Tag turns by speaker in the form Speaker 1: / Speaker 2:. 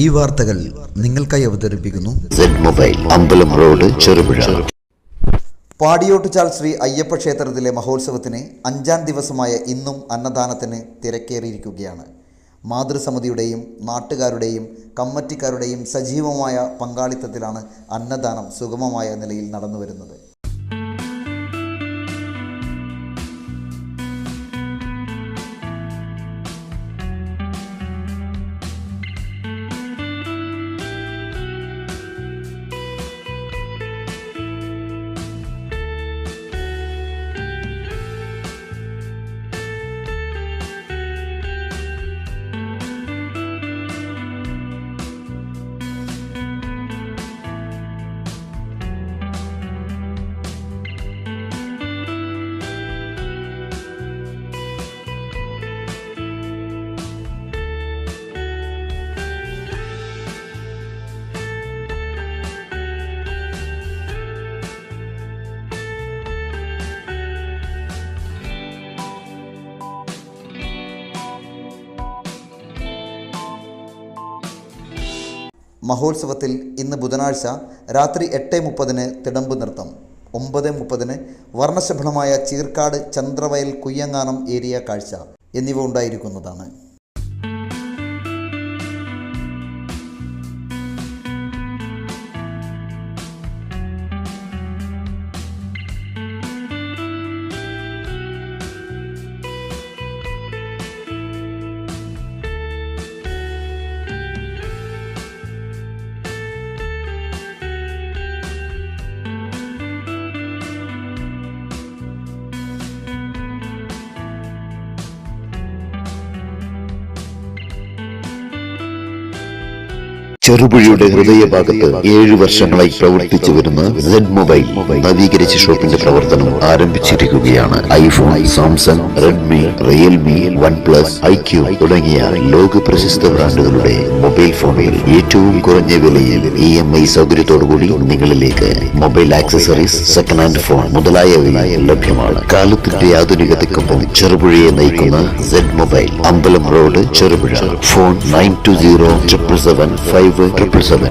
Speaker 1: ഈ വാർത്തകൾ നിങ്ങൾക്കായി അവതരിപ്പിക്കുന്നു
Speaker 2: Z-Mobile, അമ്പലം റോഡ്, ചെറുപുഴ.
Speaker 1: പാടിയോട്ടുചാൽ ശ്രീ അയ്യപ്പ ക്ഷേത്രത്തിലെ മഹോത്സവത്തിന് 5ാം ദിവസമായ ഇന്നും അന്നദാനത്തിന് തിരക്കേറിയിരിക്കുകയാണ്. മാതൃസമിതിയുടെയും നാട്ടുകാരുടെയും കമ്മിറ്റിക്കാരുടെയും സജീവമായ പങ്കാളിത്തത്തിലാണ് അന്നദാനം സുഗമമായ നിലയിൽ നടന്നുവരുന്നത്. മഹോത്സവത്തിൽ ഇന്ന് ബുധനാഴ്ച രാത്രി 8:30 തിടമ്പ് നൃത്തം, 9:30 വർണ്ണശബളമായ ചീർക്കാട് ചന്ദ്രവയൽ കുയ്യങ്ങാനം ഏരിയ കാഴ്ച എന്നിവ ഉണ്ടായിരിക്കുന്നതാണ്.
Speaker 2: ചെറുപുഴയുടെ ഹൃദയഭാഗത്ത് 7 വർഷങ്ങളായി പ്രവർത്തിച്ചു വരുന്ന Z-Mobile നവീകരിച്ച ഷോപ്പിന്റെ പ്രവർത്തനം ആരംഭിച്ചിരിക്കുകയാണ്. IPhone, Samsung, Redmi, Realme, OnePlus, IQ തുടങ്ങിയ ലോക പ്രശസ്ത ബ്രാൻഡുകളുടെ മൊബൈൽ ഫോണുകൾ ഏറ്റവും കുറഞ്ഞ വിലയിൽ EMI സൗകര്യത്തോടുകൂടി നിങ്ങളിലേക്ക്. Mobile accessories, second hand phone മുതലായവ ലഭ്യമാണ്. കാലത്തിന്റെ ആധുനികതയ്ക്കൊപ്പം ചെറുപുഴയെ നയിക്കുന്ന Z-Mobile, അമ്പലം റോഡ്, ചെറുപുഴ. ഫോൺ 92077577.